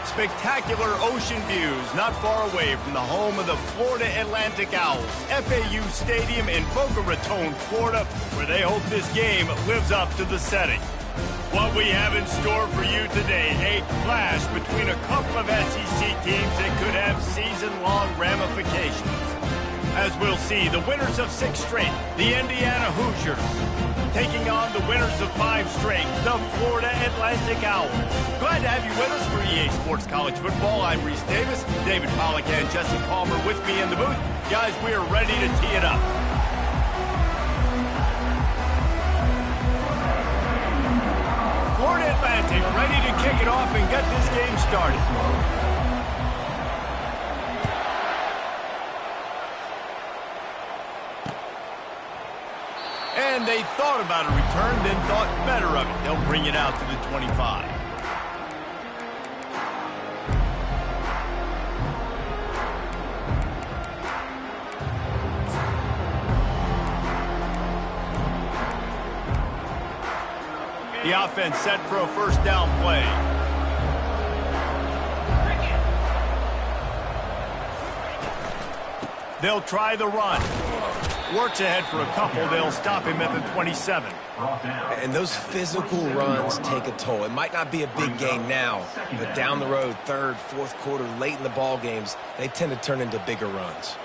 Spectacular ocean views not far away from the home of the Florida Atlantic Owls, FAU Stadium in Boca Raton, Florida, where they hope this game lives up to the setting. What we have in store for you today, a clash between a couple of SEC teams that could have season-long ramifications. As we'll see, the winners of 6 straight, the Indiana Hoosiers, taking on the winners of 5 straight, the Florida Atlantic Owls. Glad to have you with us for EA Sports College Football. I'm Reese Davis, David Pollack and Jesse Palmer with me in the booth. Guys, we are ready to tee it up. Florida Atlantic ready to kick it off and get this game started. And they thought about a return, then thought better of it. They'll bring it out to the 25. The offense set for a first down play. They'll try the run. Works ahead for a couple. They'll stop him at the 27. And those physical runs take a toll. It might not be a big gain now, but down the road, third, fourth quarter, late in the ball games, they tend to turn into bigger runs.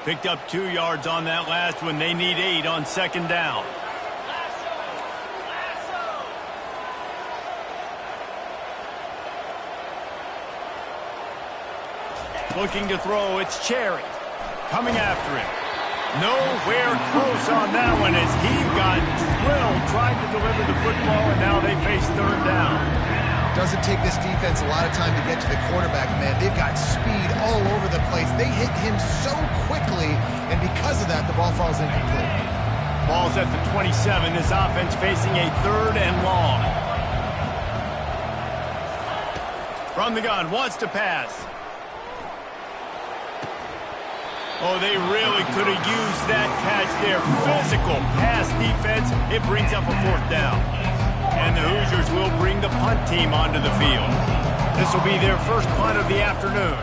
Picked up 2 yards on that last one. They need 8 on second down. Looking to throw, it's Cherry. Coming after him. Nowhere close on that one as he got drilled trying to deliver the football, and now they face third down. Doesn't take this defense a lot of time to get to the quarterback, man. They've got speed all over the place. They hit him so quickly, and because of that, the ball falls incomplete. Ball's at the 27. This offense facing a third and long. From the gun, wants to pass. Oh, they really could have used that catch there. Physical pass defense. It brings up a fourth down. And the Hoosiers will bring the punt team onto the field. This will be their first punt of the afternoon.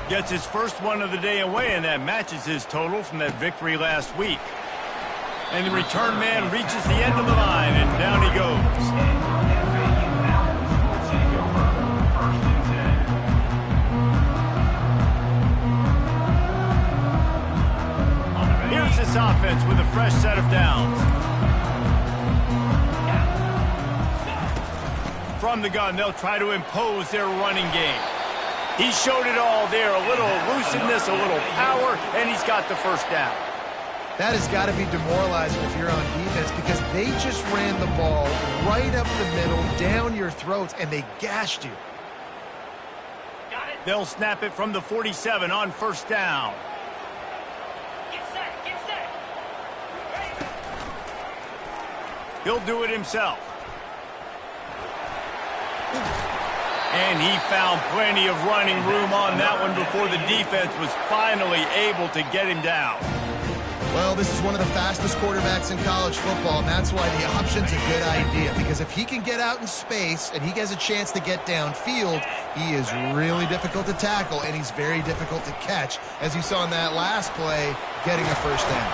Gets his first one of the day away, and that matches his total from that victory last week. And the return man reaches the end of the line, and down he goes. This offense with a fresh set of downs. From the gun, they'll try to impose their running game. He showed it all there, a little elusiveness, a little power, and he's got the first down. That has got to be demoralizing if you're on defense because they just ran the ball right up the middle, down your throats, and they gashed you. They'll snap it from the 47 on first down. He'll do it himself. And he found plenty of running room on that one before the defense was finally able to get him down. Well, this is one of the fastest quarterbacks in college football, and that's why the option's a good idea. Because if he can get out in space and he has a chance to get downfield, he is really difficult to tackle, and he's very difficult to catch. As you saw in that last play, getting a first down.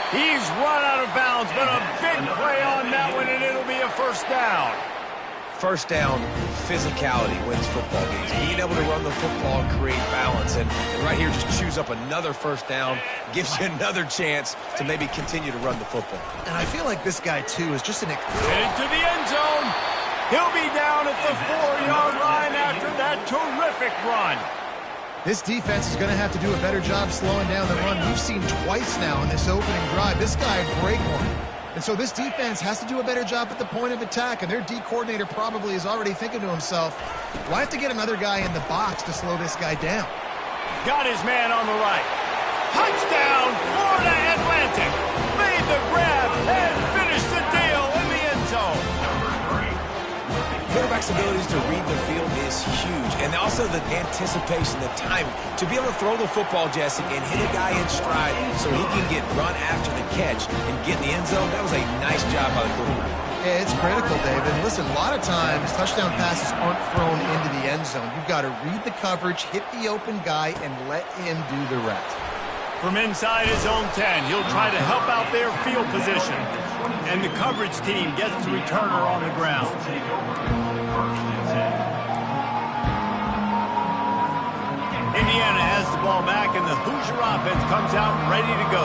He's run out of bounds, but a big play on that one, and it'll be a first down. First down, physicality wins football games. Being able to run the football and create balance. And right here, just choose up another first down, gives you another chance to maybe continue to run the football. And I feel like this guy, too, is just an... Into the end zone. He'll be down at the 4-yard line after that terrific run. This defense is going to have to do a better job slowing down the run. We've seen twice now in this opening drive. This guy break one. And so this defense has to do a better job at the point of attack. And their D coordinator probably is already thinking to himself, well, I have to get another guy in the box to slow this guy down. Got his man on the right. Touchdown, Florida Atlantic. Made the grab and finished the deal in the end zone. Quarterback's abilities to read the field is huge. And also the anticipation, the timing. To be able to throw the football, Jesse, and hit a guy in stride so he can get run after the catch and get in the end zone, that was a nice job by the quarterback. Yeah, it's critical, David. Listen, a lot of times touchdown passes aren't thrown into the end zone. You've got to read the coverage, hit the open guy, and let him do the rest. From inside his own 10, he'll try to help out their field position. And the coverage team gets the returner on the ground. Indiana has the ball back, and the Hoosier offense comes out ready to go.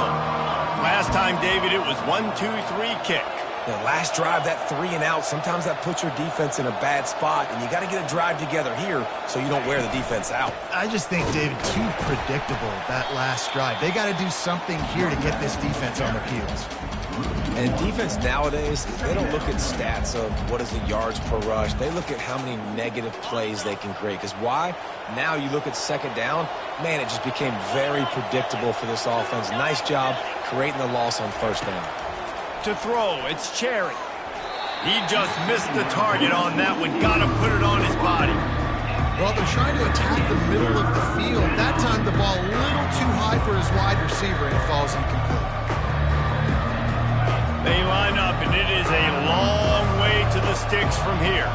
Last time, David, it was 1-2-3 kick. The last drive, that 3 and out, sometimes that puts your defense in a bad spot, and you got to get a drive together here so you don't wear the defense out. I just think, David, too predictable, that last drive. They got to do something here to get this defense on their heels. And defense nowadays, they don't look at stats of what is the yards per rush. They look at how many negative plays they can create. Because why? Now you look at second down, man, it just became very predictable for this offense. Nice job creating the loss on first down. To throw, it's Cherry. He just missed the target on that one. Got to put it on his body. Well, they're trying to attack the middle of the field. That time the ball a little too high for his wide receiver, and it falls incomplete. They line up, and it is a long way to the sticks from here.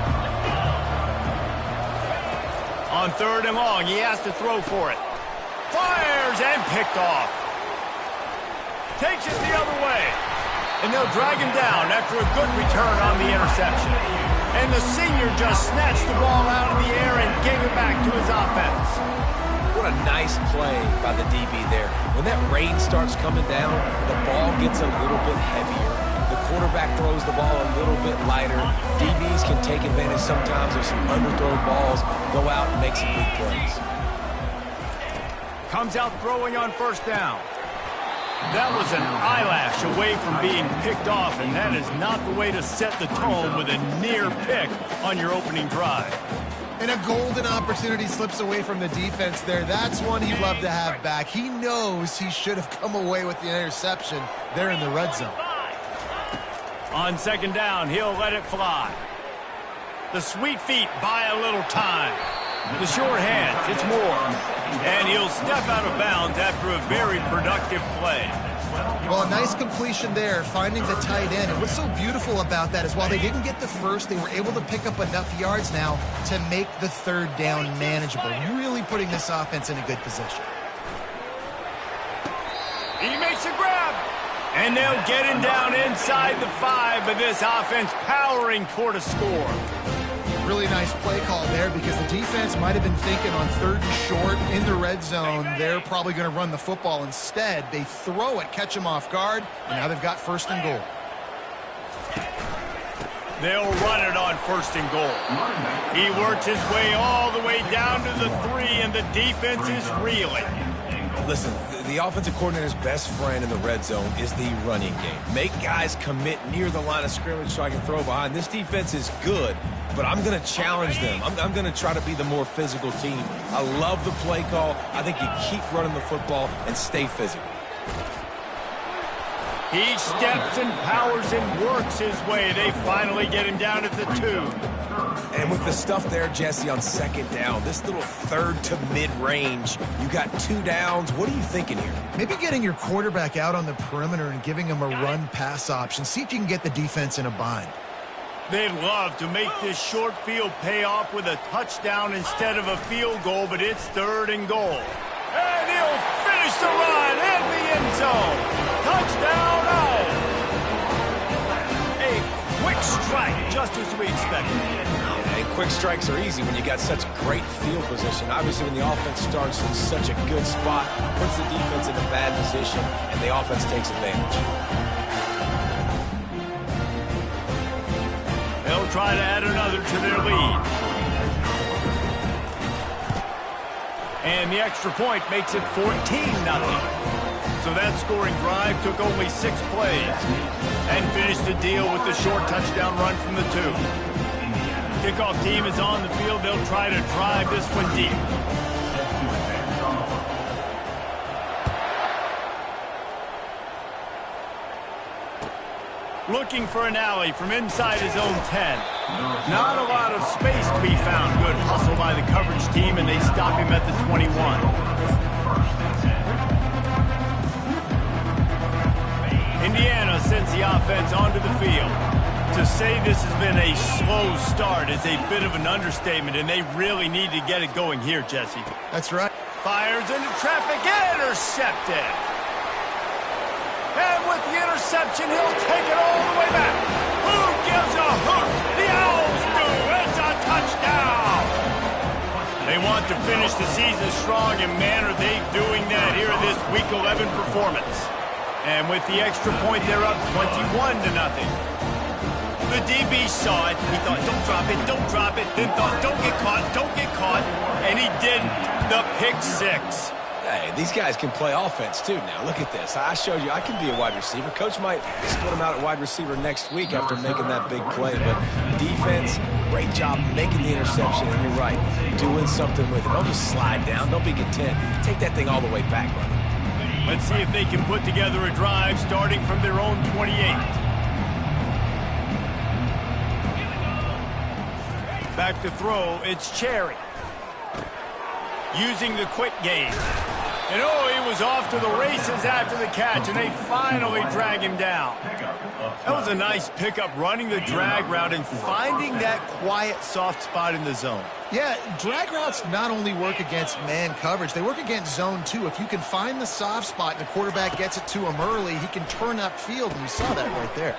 On 3rd and long, he has to throw for it. Fires and picked off. Takes it the other way. And they'll drag him down after a good return on the interception. And the senior just snatched the ball out of the air and gave it back to his offense. What a nice play by the DB there. When that rain starts coming down, the ball gets a little bit heavier. The quarterback throws the ball a little bit lighter. DBs can take advantage sometimes of some underthrown balls, go out and make some big plays. Comes out throwing on first down. That was an eyelash away from being picked off, and that is not the way to set the tone with a near pick on your opening drive. And a golden opportunity slips away from the defense there. That's one he'd love to have back. He knows he should have come away with the interception there in the red zone. On second down, he'll let it fly. The sweet feet buy a little time. The short hands, it's more. And he'll step out of bounds after a very productive play. Well, a nice completion there, finding the tight end. And what's so beautiful about that is while they didn't get the first, they were able to pick up enough yards now to make the 3rd down manageable. Really putting this offense in a good position. He makes a grab. And they'll get him down inside the 5, but this offense powering toward a score. Really nice play call there because the defense might have been thinking on 3rd and short in the red zone. They're probably going to run the football instead. They throw it, catch him off guard, and now they've got 1st and goal. They'll run it on 1st and goal. He works his way all the way down to the 3, and the defense is reeling. Listen, the offensive coordinator's best friend in the red zone is the running game. Make guys commit near the line of scrimmage so I can throw behind. This defense is good, but I'm going to challenge them. I'm going to try to be the more physical team. I love the play call. I think you keep running the football and stay physical. He steps and powers and works his way. They finally get him down at the 2. And with the stuff there, Jesse, on second down, this little 3rd to mid-range, you got 2 downs. What are you thinking here? Maybe getting your quarterback out on the perimeter and giving him a run-pass option. See if you can get the defense in a bind. They'd love to make this short field pay off with a touchdown instead of a field goal, but it's 3rd and goal. And he'll finish the run in the end zone. Touchdown, Owls. A quick strike, just as we expected. And quick strikes are easy when you got such great field position. Obviously, when the offense starts in such a good spot, puts the defense in a bad position, and the offense takes advantage. They'll try to add another to their lead. And the extra point makes it 14-0. So that scoring drive took only 6 plays and finished the deal with the short touchdown run from the 2. Kickoff team is on the field. They'll try to drive this one deep. Looking for an alley from inside his own 10. Not a lot of space to be found. Good hustle by the coverage team, and they stop him at the 21. Indiana sends the offense onto the field. To say this has been a slow start is a bit of an understatement, and they really need to get it going here, Jesse. That's right. Fires into traffic, intercepted. And with the interception, he'll take it all the way back. Who gives a hoot? The Owls do. It's a touchdown. They want to finish the season strong, and man, are they doing that here in this Week 11 performance. And with the extra point, they're up 21-0. The DB saw it. He thought, don't drop it. Then thought, don't get caught. And he didn't. The pick six. Hey, these guys can play offense, too, now. Look at this. I showed you I can be a wide receiver. Coach might split him out at wide receiver next week after making that big play. But defense, great job making the interception. And you're right, doing something with it. Don't just slide down. Don't be content. Take that thing all the way back, brother. Let's see if they can put together a drive starting from their own 28. Back to throw, it's Cherry. Using the quick game. And he was off to the races after the catch, and they finally drag him down. That was a nice pickup, running the drag route and finding that quiet, soft spot in the zone. Yeah, drag routes not only work against man coverage, they work against zone too. If you can find the soft spot and the quarterback gets it to him early, he can turn upfield, and you saw that right there.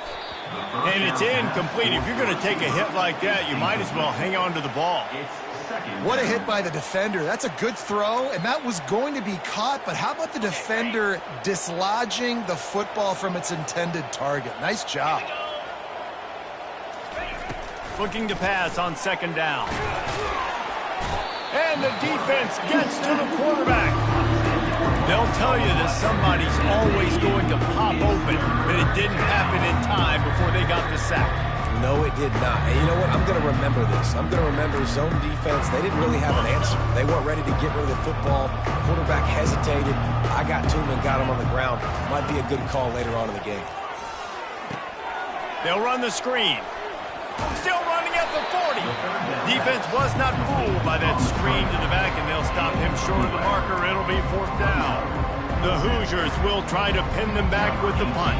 And it's incomplete. If you're going to take a hit like that, you might as well hang on to the ball. What a hit by the defender. That's a good throw, and that was going to be caught, but how about the defender dislodging the football from its intended target? Nice job. Looking to pass on second down. And the defense gets to the quarterback. They'll tell you that somebody's always going to pop open, but it didn't happen in time before they got the sack. No, it did not. And you know what? I'm going to remember this. I'm going to remember zone defense. They didn't really have an answer. They weren't ready to get rid of the football. Quarterback hesitated. I got to him and got him on the ground. Might be a good call later on in the game. They'll run the screen. Still running at the 40. Defense was not fooled by that screen to the back, and they'll stop him short of the marker. It'll be fourth down. The Hoosiers will try to pin them back with the punt.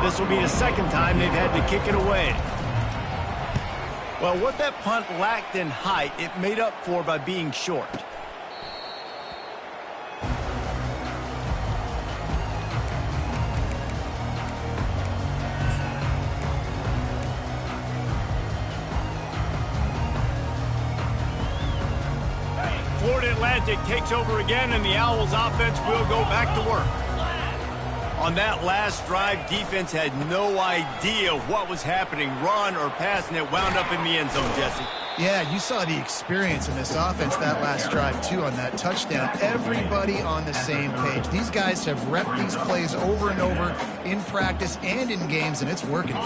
This will be the second time they've had to kick it away. Well, what that punt lacked in height, it made up for by being short. Florida Atlantic takes over again, and the Owls offense will go back to work. On that last drive, defense had no idea what was happening, run or pass, and it wound up in the end zone, Jesse. Yeah, you saw the experience in this offense that last drive, too, on that touchdown. Everybody on the same page. These guys have repped these plays over and over in practice and in games, and it's working.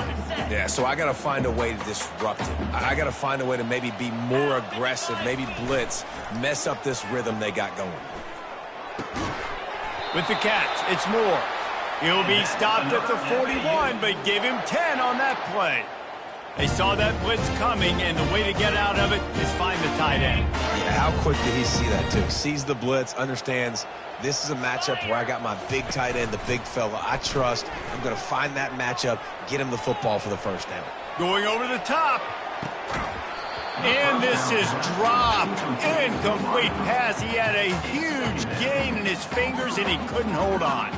Yeah, so I got to find a way to disrupt it. I got to find a way to maybe be more aggressive, maybe blitz, mess up this rhythm they got going. With the catch, it's Moore. He'll be stopped at the 41, but give him 10 on that play. They saw that blitz coming, and the way to get out of it is find the tight end. Yeah, how quick did he see that, too? Sees the blitz, understands this is a matchup where I got my big tight end, the big fella I trust. I'm going to find that matchup, get him the football for the first down. Going over the top. And this is dropped. Incomplete pass. He had a huge gain in his fingers, and he couldn't hold on.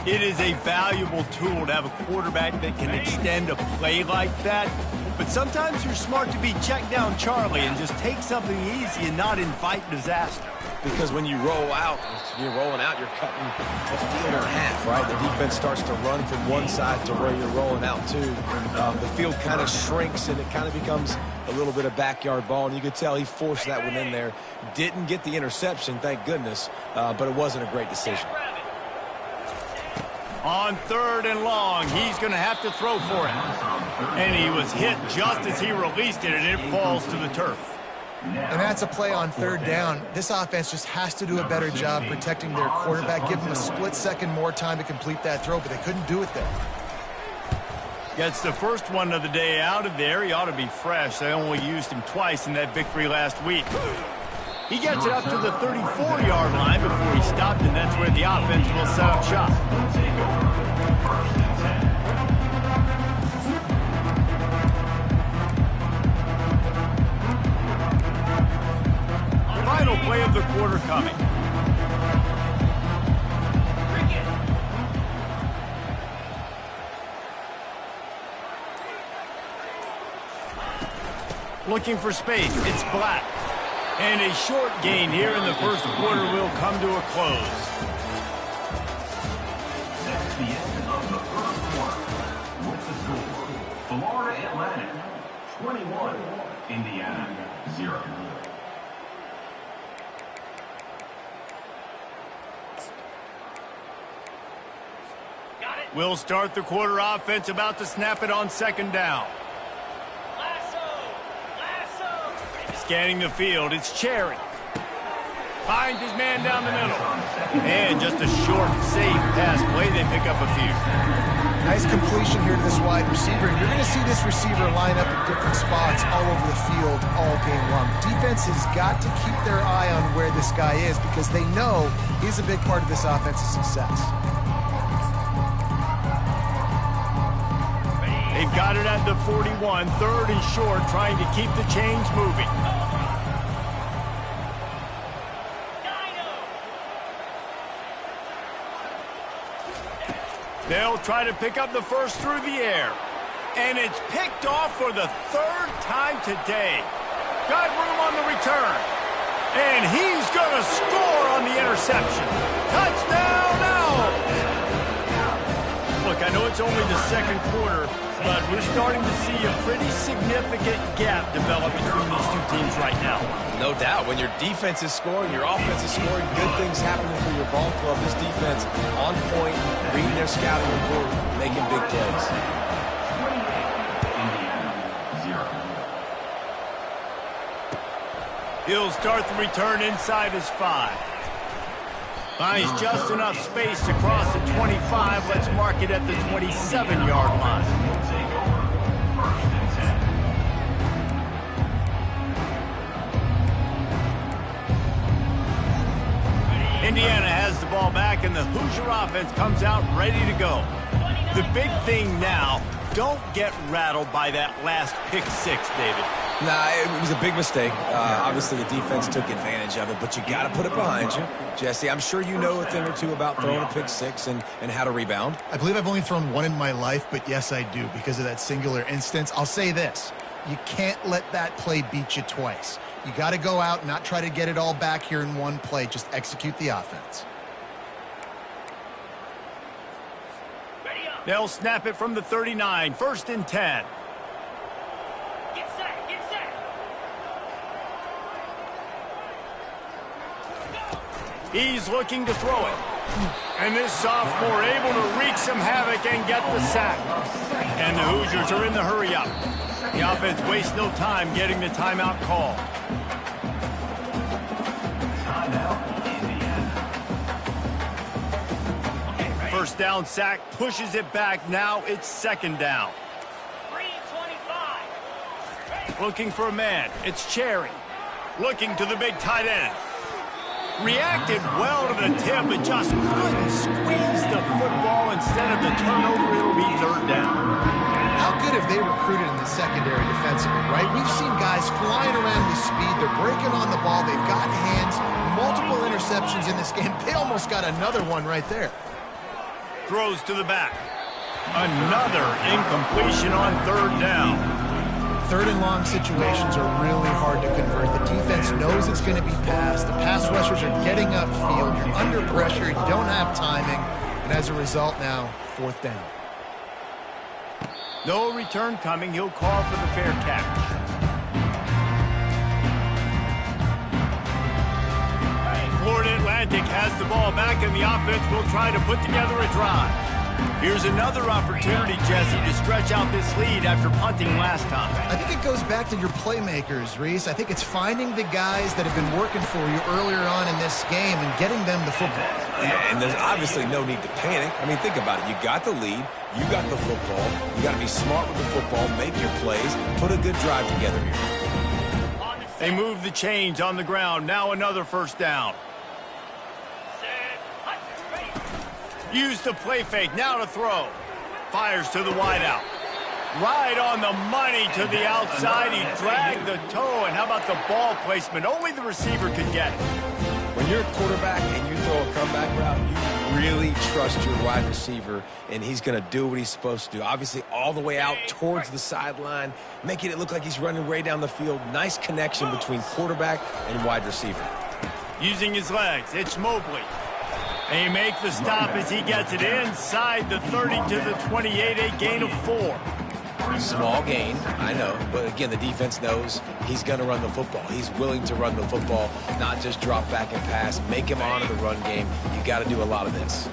It is a valuable tool to have a quarterback that can extend a play like that. But sometimes you're smart to be check down Charlie and just take something easy and not invite disaster. Because when you roll out, you're rolling out, you're cutting the field in half, right? The defense starts to run from one side to where you're rolling out to. The field kind of shrinks, and it kind of becomes a little bit of backyard ball. And you could tell he forced that one in there. Didn't get the interception, thank goodness, but it wasn't a great decision. On third and long, he's going to have to throw for it. And he was hit just as he released it, and it falls to the turf. And that's a play on third down. This offense just has to do a better job protecting their quarterback, give him a split second more time to complete that throw, but they couldn't do it there. Gets the first one of the day out of there. He ought to be fresh. They only used him twice in that victory last week. He gets it up to the 34-yard line before he stopped, and that's where the offense will set up shop. play of the quarter coming. Looking for space. It's Black. And a short gain here in the first quarter will come to a close. That's the end of the first quarter. With the score, Florida Atlantic 21, Indiana 0. We'll start the quarter offense, about to snap it on second down. Scanning the field, it's Cherry. Finds his man down the middle. And just a short, safe pass play. They pick up a few. Nice completion here to this wide receiver. And you're going to see this receiver line up in different spots all over the field all game long. Defense has got to keep their eye on where this guy is because they know he's a big part of this offense's success. They've got it at the 41, third and short, trying to keep the chains moving. They'll try to pick up the first through the air. And it's picked off for the third time today. Got room on the return. And he's going to score on the interception. Touchdown Owls! Look, I know it's only the second quarter, but we're starting to see a pretty significant gap develop between these two teams right now. No doubt. When your defense is scoring, your offense is scoring, good things happening for your ball club. This defense on point, reading their scouting report, making big plays. He'll start the return inside his 5. Finds just enough space to cross the 25. Let's mark it at the 27-yard line. Indiana has the ball back, and the Hoosier offense comes out ready to go. The big thing now, don't get rattled by that last pick 6, David. Nah, it was a big mistake. Obviously, the defense took advantage of it, but you got to put it behind you. Jesse, I'm sure you know a thing or two about throwing a pick 6 and how to rebound. I believe I've only thrown one in my life, but yes, I do because of that singular instance. I'll say this. You can't let that play beat you twice. You got to go out and not try to get it all back here in one play. Just execute the offense. They'll snap it from the 39. First and 10. Get set, get set. He's looking to throw it. And this sophomore able to wreak some havoc and get the sack. And the Hoosiers are in the hurry up. The offense wastes no time getting the timeout call. First down sack, pushes it back. Now it's second down. 3:25. Looking for a man. It's Cherry. Looking to the big tight end. Reacted well to the tip, but just couldn't squeeze the football. Instead of the turnover, it'll be third down. How good have they recruited in the secondary defensively, right? We've seen guys flying around with speed. They're breaking on the ball. They've got hands. Multiple interceptions in this game. They almost got another one right there. Throws to the back. Another incompletion on third down. Third and long situations are really hard to convert. The defense knows it's going to be passed. The pass rushers are getting upfield. You're under pressure. You don't have timing. And as a result now, fourth down. No return coming. He'll call for the fair catch. Florida Atlantic has the ball back, and the offense will try to put together a drive. Here's another opportunity, Jesse, to stretch out this lead after punting last time. I think it goes back to your playmakers, Reese. I think it's finding the guys that have been working for you earlier on in this game and getting them the football. Yeah, and there's obviously no need to panic. I mean, think about it. You got the lead. You got the football. You got to be smart with the football, make your plays, put a good drive together here. They move the chains on the ground. Now another first down. Use the play fake. Now to throw. Fires to the wideout. Right on the money to the outside. He dragged the toe, and how about the ball placement? Only the receiver could get it. When you're a quarterback and you throw a comeback route, you really trust your wide receiver, and he's going to do what he's supposed to do. Obviously, all the way out towards the sideline, making it look like he's running way down the field. Nice connection between quarterback and wide receiver. Using his legs, it's Mobley. They make the stop as he gets it inside the 30 to the 28, a gain of 4. Small gain, I know, but again, the defense knows he's going to run the football. He's willing to run the football, not just drop back and pass, make him honor the run game. You got to do a lot of this.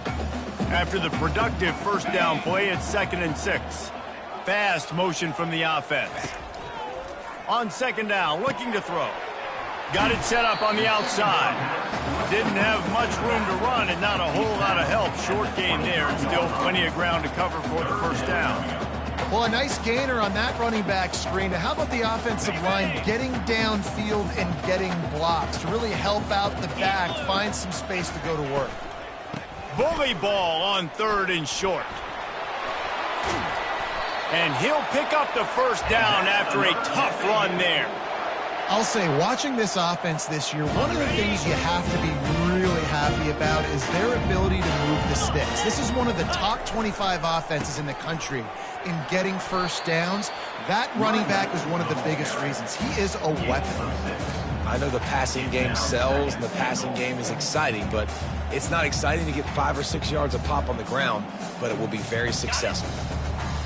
After the productive first down play, it's 2nd and 6. Fast motion from the offense. On 2nd down, looking to throw. Got it set up on the outside. Didn't have much room to run and not a whole lot of help. Short gain there, and still plenty of ground to cover for the first down. Well, a nice gainer on that running back screen. How about the offensive line getting downfield and getting blocks to really help out the back, find some space to go to work? Bully ball on 3rd and short. And he'll pick up the first down after a tough run there. I'll say, watching this offense this year, one of the things you have to be really happy about is their ability to move the sticks. This is one of the top 25 offenses in the country in getting first downs. That running back is one of the biggest reasons. He is a weapon. I know the passing game sells and the passing game is exciting, but it's not exciting to get 5 or 6 yards a pop on the ground, but it will be very successful.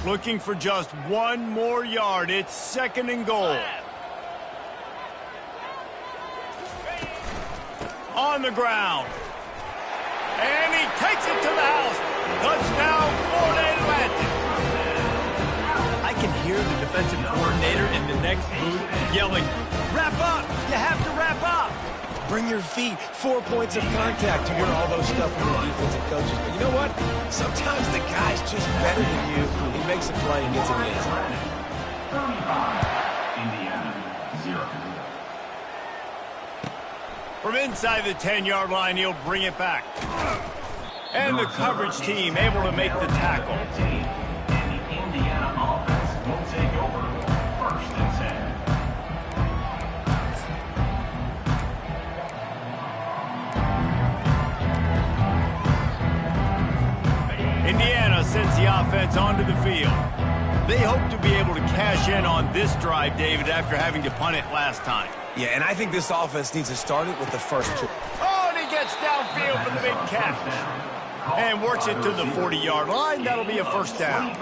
Looking for just 1 more yard. It's 2nd and goal. On the ground. And he takes it to the house. Touchdown, Florida Atlantic. I can hear the defensive coordinator in the next booth yelling, "Wrap up! You have to wrap up!" Bring your feet. 4 points of contact. You hear all those stuff from the defensive coaches. But you know what? Sometimes the guy's just better than you. He makes a play and gets in the end zone. 35, Indiana, 0. From inside the 10-yard line, he'll bring it back. And the coverage team able to make the tackle. And the Indiana offense will take over 1st and 10. Indiana sends the offense onto the field. They hope to be able to cash in on this drive, David, after having to punt it last time. Yeah, and I think this offense needs to start it with the first two. Oh, and he gets downfield for the big catch. And works it to the 40-yard line. That'll be a first down.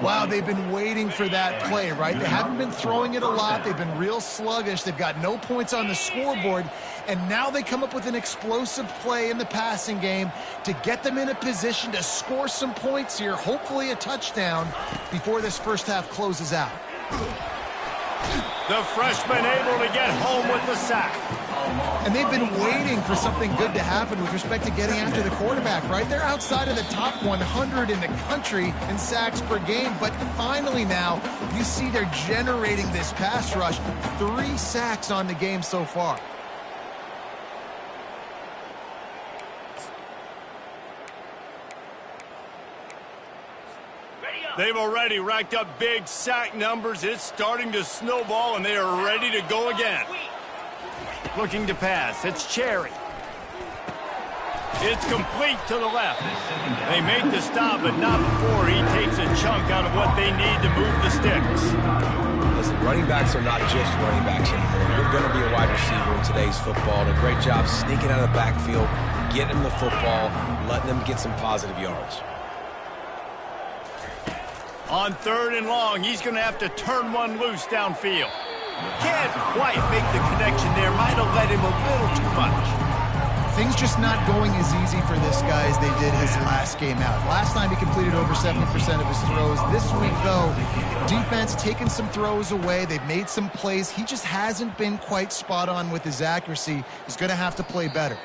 Wow, they've been waiting for that play, right? They haven't been throwing it a lot. They've been real sluggish. They've got no points on the scoreboard. And now they come up with an explosive play in the passing game to get them in a position to score some points here, hopefully a touchdown, before this first half closes out. The freshman able to get home with the sack. And they've been waiting for something good to happen with respect to getting after the quarterback, right? They're outside of the top 100 in the country in sacks per game, but finally now you see they're generating this pass rush. 3 sacks on the game so far. They've already racked up big sack numbers. It's starting to snowball, and they are ready to go again. Looking to pass. It's Cherry. It's complete to the left. They make the stop, but not before he takes a chunk out of what they need to move the sticks. Listen, running backs are not just running backs anymore. You're going to be a wide receiver in today's football. And a great job sneaking out of the backfield, getting them the football, letting them get some positive yards. On 3rd and long, he's going to have to turn one loose downfield. Can't quite make the connection there. Might have let him a little too much. Things just not going as easy for this guy as they did his last game out. Last time he completed over 70% of his throws. This week, though, defense taking some throws away. They've made some plays. He just hasn't been quite spot on with his accuracy. He's going to have to play better.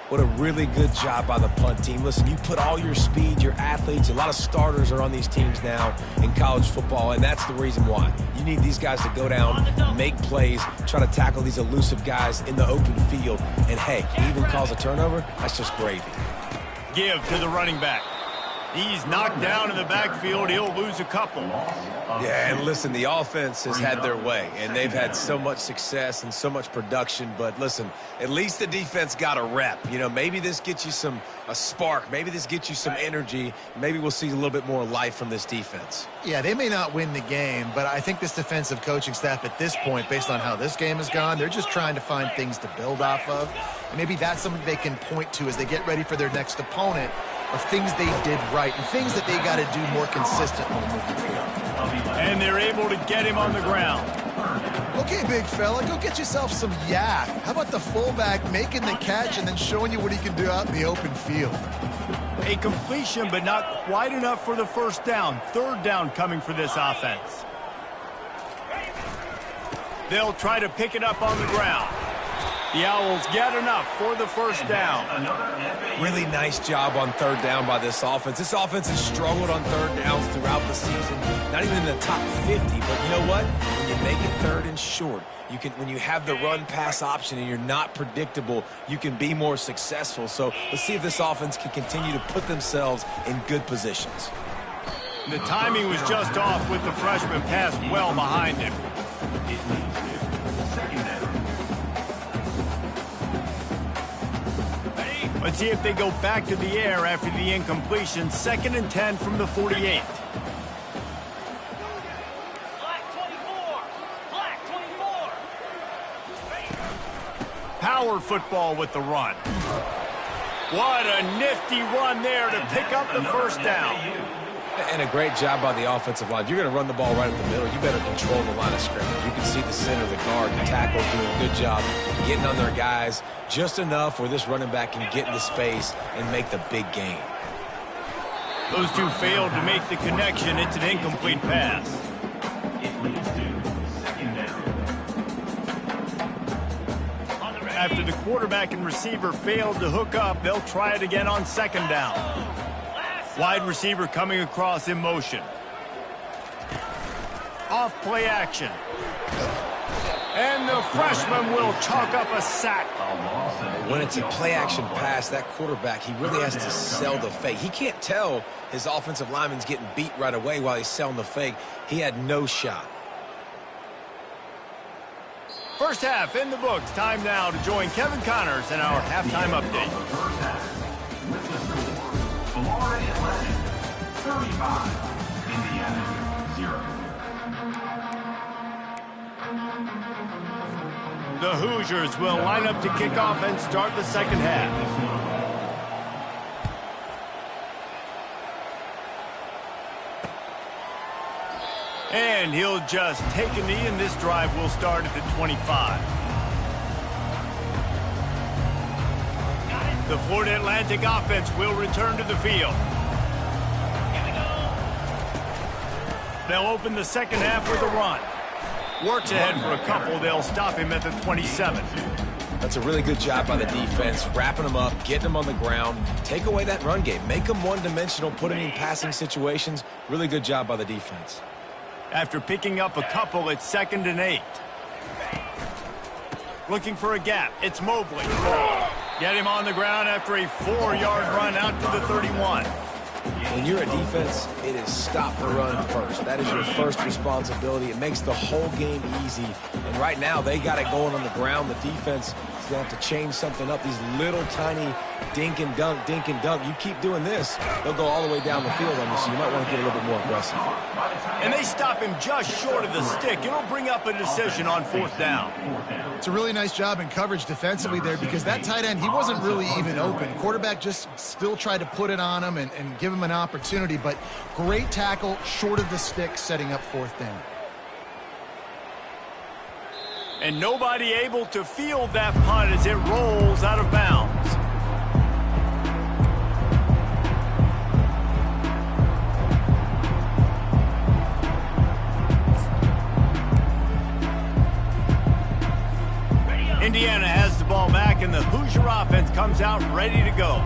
What a really good job by the punt team. Listen, you put all your speed, your athletes, a lot of starters are on these teams now in college football, and that's the reason why. You need these guys to go down, make plays, try to tackle these elusive guys in the open field. And, hey, he even calls a turnover. That's just gravy. Give to the running back. He's knocked down in the backfield. He'll lose a couple. Yeah, and listen, the offense has had their way, and they've had so much success and so much production. But listen, at least the defense got a rep. You know, maybe this gets you a spark. Maybe this gets you some energy. Maybe we'll see a little bit more life from this defense. Yeah, they may not win the game, but I think this defensive coaching staff at this point, based on how this game has gone, they're just trying to find things to build off of. And maybe that's something they can point to as they get ready for their next opponent, of things they did right and things that they got to do more consistently moving forward. And they're able to get him on the ground. Okay, big fella, go get yourself some yak. How about the fullback making the catch and then showing you what he can do out in the open field? A completion, but not quite enough for the first down. Third down coming for this offense. They'll try to pick it up on the ground. The Owls get enough for the first down. Really nice job on third down by this offense. This offense has struggled on third downs throughout the season. Not even in the top 50, but you know what? When you make it third and short, when you have the run-pass option and you're not predictable, you can be more successful. So let's see if this offense can continue to put themselves in good positions. The timing was just off with the freshman pass well behind him. Let's see if they go back to the air after the incompletion. 2nd and 10 from the 48. Black 24. Black 24. Power football with the run. What a nifty run there to pick up the first down. And a great job by the offensive line. If you're going to run the ball right up the middle, you better control the line of scrimmage. You can see the center, the guard, the tackles doing a good job getting on their guys just enough where this running back can get into space and make the big gain. Those two failed to make the connection. It's an incomplete pass. It leads to second down. After the quarterback and receiver failed to hook up, they'll try it again on 2nd down. Wide receiver coming across in motion. Off play action. And the freshman will chalk up a sack. When it's a play-action pass, that quarterback, he really has to sell the fake. He can't tell his offensive lineman's getting beat right away while he's selling the fake. He had no shot. First half in the books. Time now to join Kevin Connors in our halftime update. First half, with the score, Florida Atlantic 35, Indiana 0. The Hoosiers will line up to kick off and start the second half. And he'll just take a knee, and this drive will start at the 25. The Florida Atlantic offense will return to the field. They'll open the second half with a run. Works ahead for a couple. They'll stop him at the 27. That's a really good job by the defense, wrapping them up, getting them on the ground. Take away that run game. Make them one-dimensional, put them in passing situations. Really good job by the defense. After picking up a couple, it's 2nd and 8. Looking for a gap. It's Mobley. Get him on the ground after a 4-yard run out to the 31. When you're a defense, it is stop the run first. That is your first responsibility. It makes the whole game easy. And right now, they got it going on the ground. The defense is going to have to change something up. These little tiny dink and dunk, dink and dunk. You keep doing this, they'll go all the way down the field on you, so you might want to get a little bit more aggressive. And they stop him just short of the stick. It'll bring up a decision on 4th down. It's a really nice job in coverage defensively there, because that tight end, he wasn't really even open. Quarterback just still tried to put it on him and give him an opportunity, but great tackle short of the stick, setting up 4th down. And nobody able to field that punt as it rolls out of bounds. Indiana has the ball back, and the Hoosier offense comes out ready to go.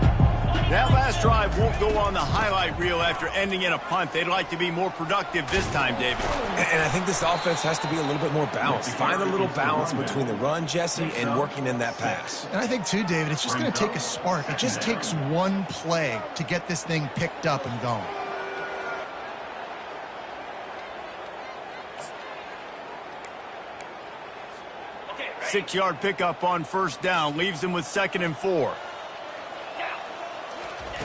That last drive won't go on the highlight reel after ending in a punt. They'd like to be more productive this time, David. And I think this offense has to be a little bit more balanced. Find a little balance between the run, Jesse, and working in that pass. And I think, too, David, it's just going to take a spark. It just takes one play to get this thing picked up and going. Okay, ready? 6-yard pickup on first down. Leaves them with 2nd and 4.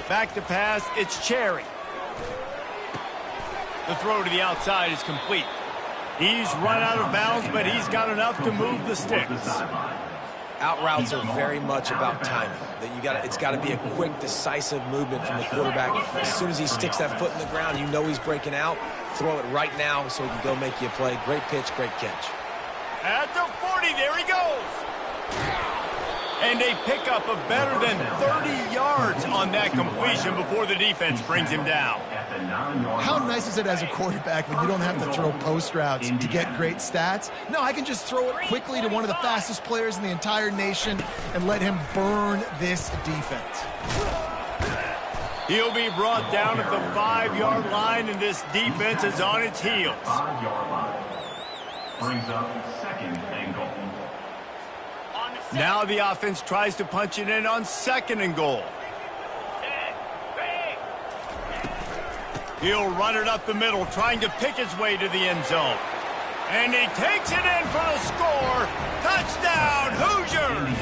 Back to pass, it's Cherry. The throw to the outside is complete. He's run out of bounds, but he's got enough to move the sticks. Out routes are very much about timing. It's got to be a quick, decisive movement from the quarterback. As soon as he sticks that foot in the ground, you know he's breaking out. Throw it right now so he can go make you a play. Great pitch, great catch. At the 40, there he goes. And a pickup of better than 30 yards on that completion before the defense brings him down. How nice is it as a quarterback when you don't have to throw post routes to get great stats? No, I can just throw it quickly to one of the fastest players in the entire nation and let him burn this defense. He'll be brought down at the 5-yard line, and this defense is on its heels. 5-yard line. Brings up 2nd and goal. Now the offense tries to punch it in on 2nd and goal. He'll run it up the middle, trying to pick his way to the end zone. And he takes it in for the score. Touchdown, Hoosiers!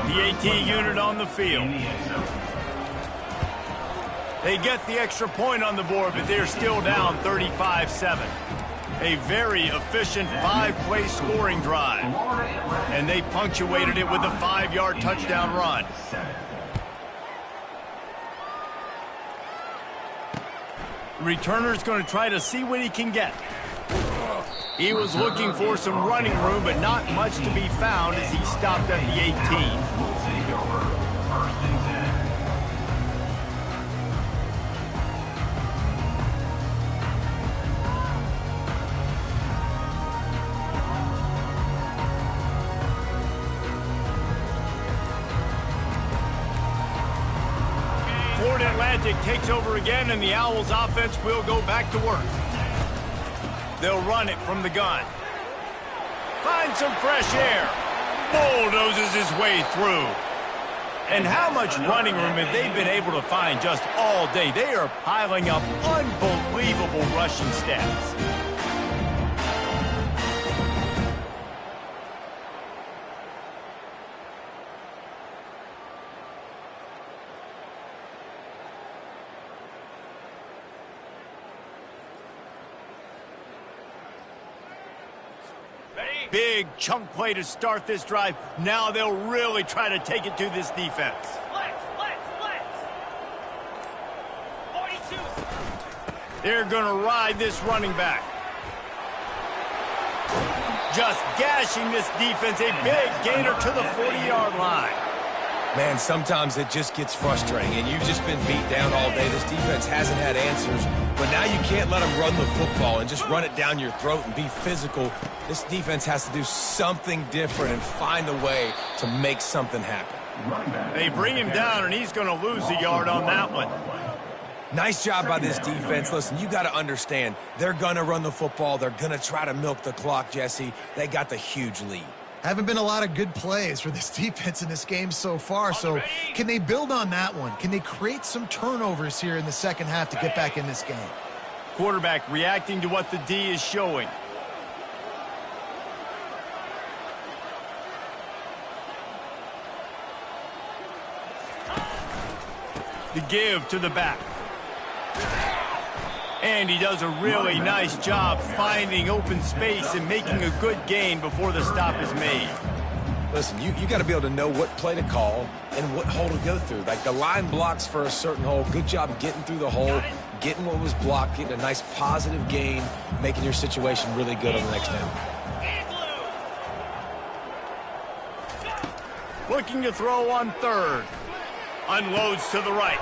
The AT unit on the field. They get the extra point on the board, but they're still down 35-7. A very efficient 5-play scoring drive. And they punctuated it with a 5-yard touchdown run. Returner's going to try to see what he can get. He was looking for some running room, but not much to be found as he stopped at the 18. Atlantic takes over again, and the Owls offense will go back to work. They'll run it from the gun. Finds some fresh air. Bulldozes his way through. And how much running room have they been able to find just all day? They are piling up unbelievable rushing stats. Big chunk play to start this drive. Now they'll really try to take it to this defense. Flex. 42. They're going to ride this running back. Just gashing this defense. A big gainer to the 40-yard line. Man, sometimes it just gets frustrating, and you've just been beat down all day. This defense hasn't had answers, but now you can't let them run the football and just run it down your throat and be physical. This defense has to do something different and find a way to make something happen. They bring him down, and he's going to lose a yard on that one. Nice job by this defense. Listen, you got to understand, they're going to run the football. They're going to try to milk the clock, Jesse. They got the huge lead. Haven't been a lot of good plays for this defense in this game so far, so can they build on that one? Can they create some turnovers here in the second half to get back in this game? Quarterback reacting to what the D is showing. The give to the back. And he does a really nice job finding open space and making a good gain before the stop is made. Listen, you got to be able to know what play to call and what hole to go through. Like the line blocks for a certain hole. Good job getting through the hole, getting what was blocked, getting a nice positive gain, making your situation really good on the next down. Looking to throw on third. Unloads to the right.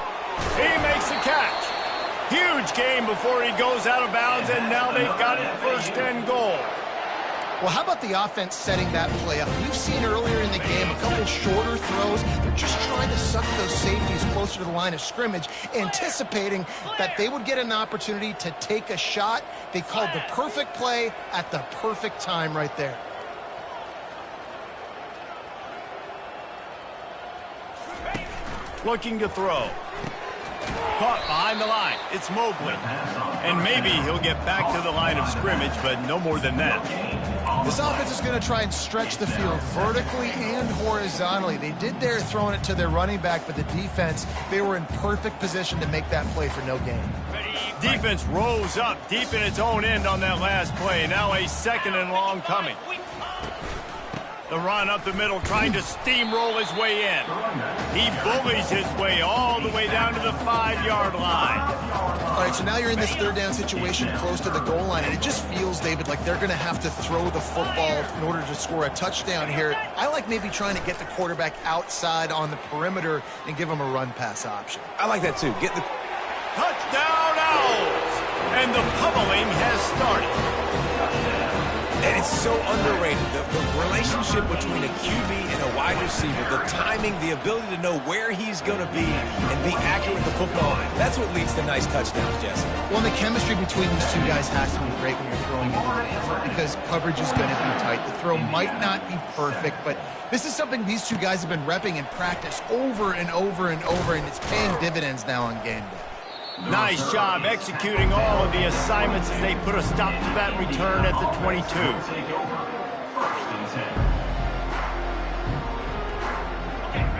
He makes the catch. Huge gain before he goes out of bounds, and now they've got it 1st and goal. Well, how about the offense setting that play up? We've seen earlier in the game a couple shorter throws. They're just trying to suck those safeties closer to the line of scrimmage, anticipating that they would get an opportunity to take a shot. They called the perfect play at the perfect time right there. Looking to throw. Caught behind the line. It's Mobley. And maybe he'll get back to the line of scrimmage, but no more than that. This offense is going to try and stretch the field vertically and horizontally. They did there throwing it to their running back, but the defense, they were in perfect position to make that play for no gain. Defense rose up deep in its own end on that last play. Now a second and long coming. The run up the middle, trying to steamroll his way in. He bullies his way all the way down to the 5-yard line. All right, so now you're in this third down situation close to the goal line, and it just feels, David, like they're going to have to throw the football in order to score a touchdown here. I like maybe trying to get the quarterback outside on the perimeter and give him a run-pass option. I like that, too. Get the Touchdown Owls! And the pummeling has started. And it's so underrated, the relationship between a QB and a wide receiver, the timing, the ability to know where he's going to be and be accurate with the football. That's what leads to nice touchdowns, Jesse. Well, the chemistry between these two guys has to be great when you're throwing it because coverage is going to be tight. The throw might not be perfect, but this is something these two guys have been repping in practice over and over and over, and it's paying dividends now on game day. Nice job executing all of the assignments as they put a stop to that return at the 22.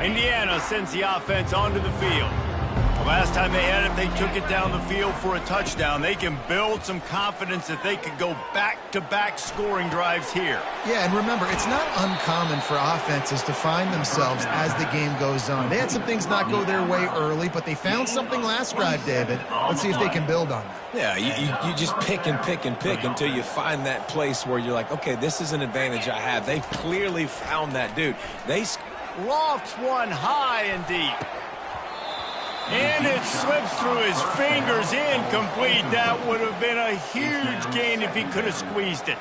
Indiana sends the offense onto the field. The last time they had it, they took it down the field for a touchdown. They can build some confidence that they could go back-to-back scoring drives here. Yeah, and remember, it's not uncommon for offenses to find themselves as the game goes on. They had some things not go their way early, but they found something last drive, David. Let's see if they can build on that. Yeah, you just pick and pick and pick until you find that place where you're like, okay, this is an advantage I have. They clearly found that dude. They lofts one high and deep. And it slips through his fingers, incomplete. That would have been a huge gain if he could have squeezed it.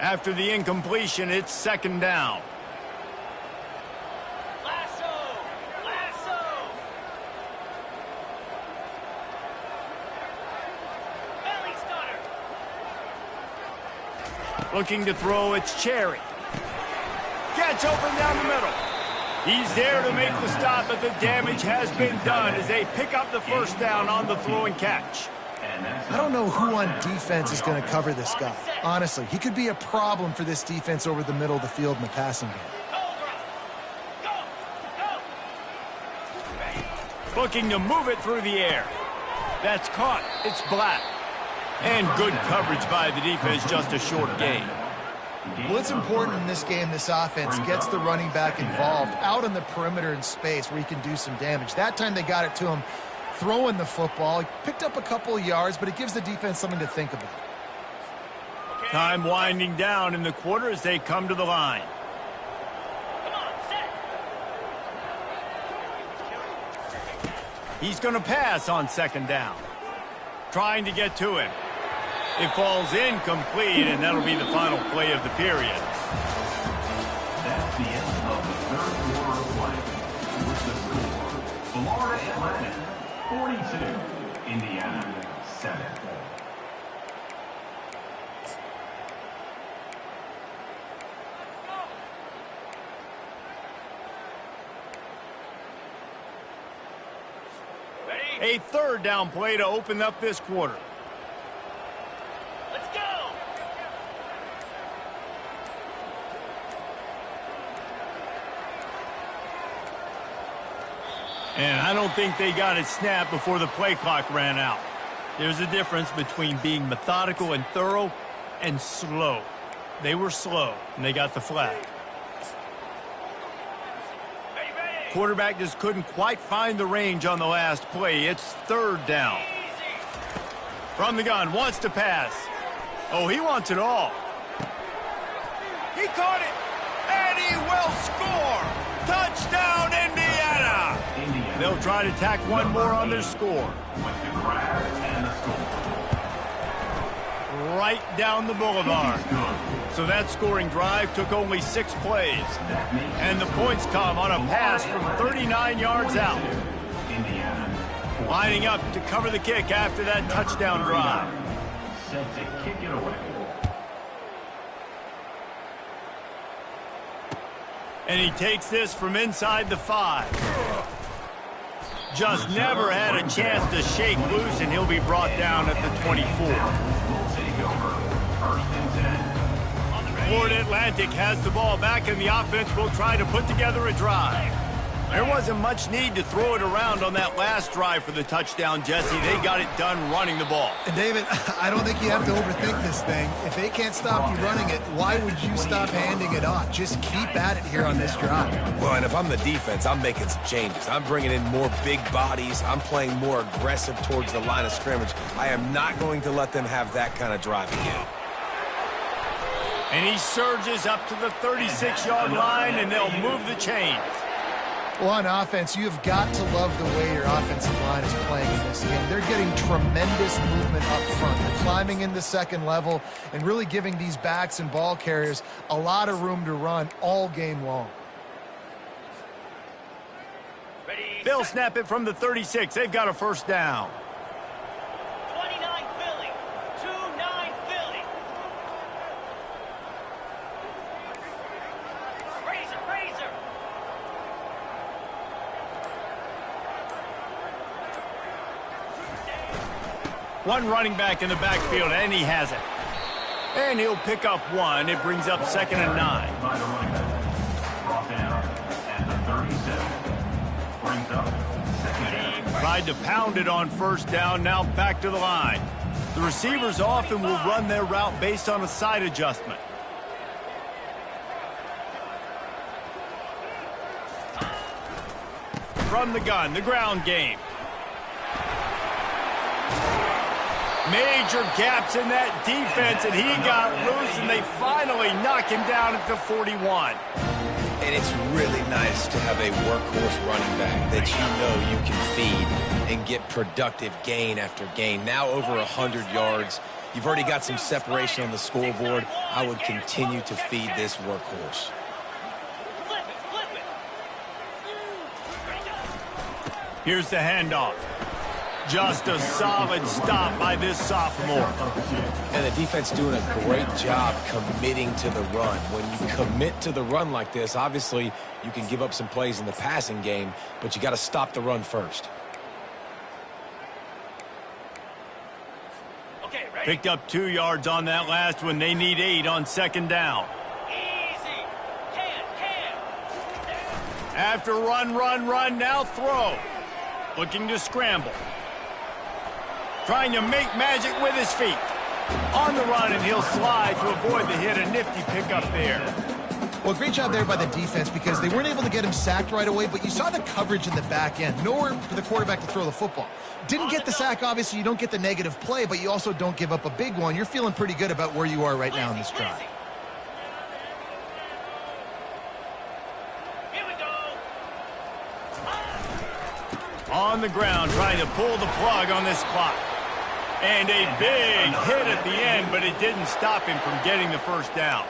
After the incompletion, it's second down. Looking to throw, it's Cherry. Gets open down the middle. He's there to make the stop, but the damage has been done as they pick up the first down on the throw and catch. I don't know who on defense is going to cover this guy. Honestly, he could be a problem for this defense over the middle of the field in the passing game. Looking to move it through the air. That's caught. It's Black. And good coverage by the defense, just a short gain. Well, it's important in this game, this offense gets the running back involved out on the perimeter in space where he can do some damage. That time they got it to him throwing the football. He picked up a couple of yards, but it gives the defense something to think about. Time winding down in the quarter as they come to the line. He's going to pass on second down. Trying to get to him. It falls incomplete, and that'll be the final play of the period. That's the end of the third quarter of play. With the score, Florida Atlantic 42, Indiana 7. A third down play to open up this quarter. Let's go! And I don't think they got it snapped before the play clock ran out. There's a difference between being methodical and thorough and slow. They were slow, and they got the flag. Quarterback just couldn't quite find the range on the last play. It's third down. From the gun, wants to pass. Oh, he wants it all. He caught it, and he will score. Touchdown, Indiana. They'll try to tack one more on their score. right down the boulevard. So that scoring drive took only 6 plays. And the points come on a pass from 39 yards out. Lining up to cover the kick after that touchdown drive. Set to kick it away. And he takes this from inside the 5. Just never had a chance to shake loose, and he'll be brought down at the 24. Florida Atlantic has the ball back, and the offense will try to put together a drive. There wasn't much need to throw it around on that last drive for the touchdown, Jesse. They got it done running the ball. And David, I don't think you have to overthink this thing. If they can't stop you running it, why would you stop handing it off? Just keep at it here on this drive. Well, and if I'm the defense, I'm making some changes. I'm bringing in more big bodies. I'm playing more aggressive towards the line of scrimmage. I am not going to let them have that kind of drive again. And he surges up to the 36-yard line, and they'll move the chains. Well, on offense, you have got to love the way your offensive line is playing in this game. They're getting tremendous movement up front. They're climbing into second level and really giving these backs and ball carriers a lot of room to run all game long. They'll snap it from the 36. They've got a first down. 29 Philly. 2-9 Philly. Razor. One running back in the backfield, and he has it. And he'll pick up 1. It brings up 2nd and 9. By the running back. Brought down at the 37. Brings up 2nd down. Tried to pound it on first down, now back to the line. The receivers often will run their route based on a side adjustment. From the gun, the ground game. Major gaps in that defense, and he got loose, and they finally knock him down at the 41. And it's really nice to have a workhorse running back that you know you can feed and get productive gain after gain. Now over 100 yards. You've already got some separation on the scoreboard. I would continue to feed this workhorse. Flip it. Here's the handoff. Just a solid stop by this sophomore. And the defense doing a great job committing to the run. When you commit to the run like this, obviously you can give up some plays in the passing game, but you got to stop the run first. Okay, ready? Picked up 2 yards on that last one. They need 8 on 2nd down. Easy. Can. After run, now throw. Looking to scramble. Trying to make magic with his feet. On the run, and he'll slide to avoid the hit. A nifty pickup there. Well, great job there by the defense because they weren't able to get him sacked right away, but you saw the coverage in the back end. Nowhere for the quarterback to throw the football. Didn't get the sack, obviously. You don't get the negative play, but you also don't give up a big one. You're feeling pretty good about where you are right now in this drive. Here we go. On the ground, trying to pull the plug on this clock. And a big hit at the end, but it didn't stop him from getting the first down.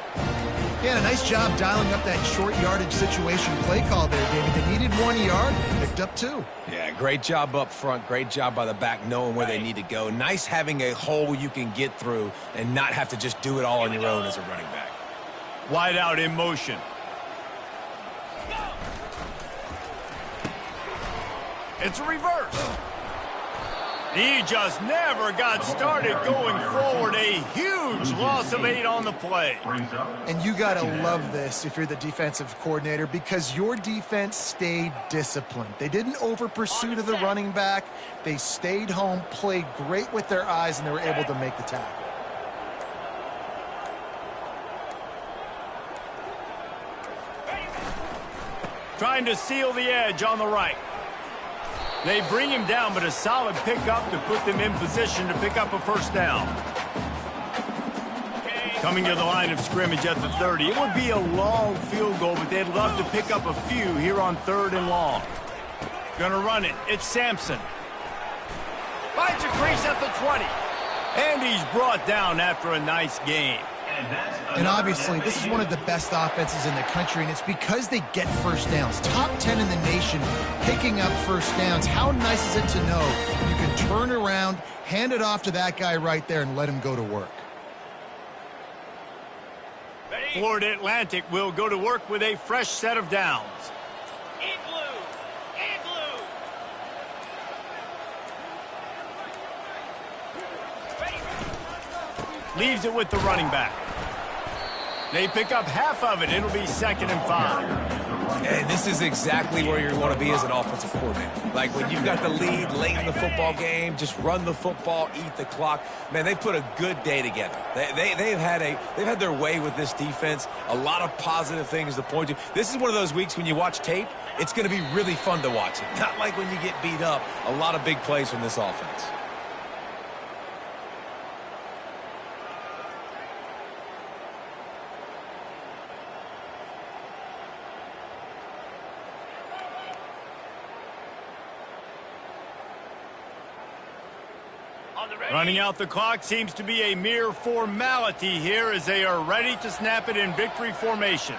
Yeah, a nice job dialing up that short yardage situation play call there, David. They needed 1 yard, picked up 2. Yeah, great job up front. Great job by the back knowing where they need to go. Nice having a hole you can get through and not have to just do it all on your own as a running back. Wide out in motion. It's a reverse. He just never got started going forward. A huge loss of 8 on the play. And you got to love this if you're the defensive coordinator because your defense stayed disciplined. They didn't over-pursue to the running back. They stayed home, played great with their eyes, and they were able to make the tackle. Trying to seal the edge on the right. They bring him down, but a solid pickup to put them in position to pick up a first down. Coming to the line of scrimmage at the 30. It would be a long field goal, but they'd love to pick up a few here on 3rd and long. Gonna run it. It's Sampson. Finds a crease at the 20. And he's brought down after a nice game. And obviously, this is one of the best offenses in the country, and it's because they get first downs. Top 10 in the nation picking up first downs. How nice is it to know you can turn around, hand it off to that guy right there, and let him go to work? Florida Atlantic will go to work with a fresh set of downs. Igloo! Igloo! Leaves it with the running back. They pick up half of it. It'll be 2nd and 5. And this is exactly where you want to be as an offensive coordinator. Like when you've got the lead late in the football game, just run the football, eat the clock. Man, they put a good day together. They've had their way with this defense. A lot of positive things to point to. This is one of those weeks when you watch tape, it's going to be really fun to watch it. Not like when you get beat up. A lot of big plays from this offense. Running out the clock seems to be a mere formality here as they are ready to snap it in victory formation.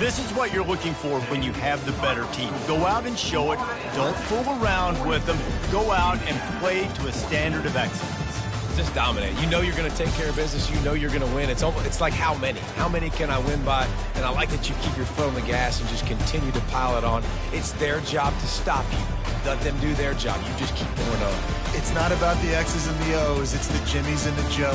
This is what you're looking for when you have the better team. Go out and show it. Don't fool around with them. Go out and play to a standard of excellence. Just dominate. You know you're going to take care of business. You know you're going to win. It's like how many? How many can I win by? And I like that you keep your foot on the gas and just continue to pile it on. It's their job to stop you. Let them do their job. You just keep going on. It's not about the X's and the O's. It's the Jimmies and the Joes.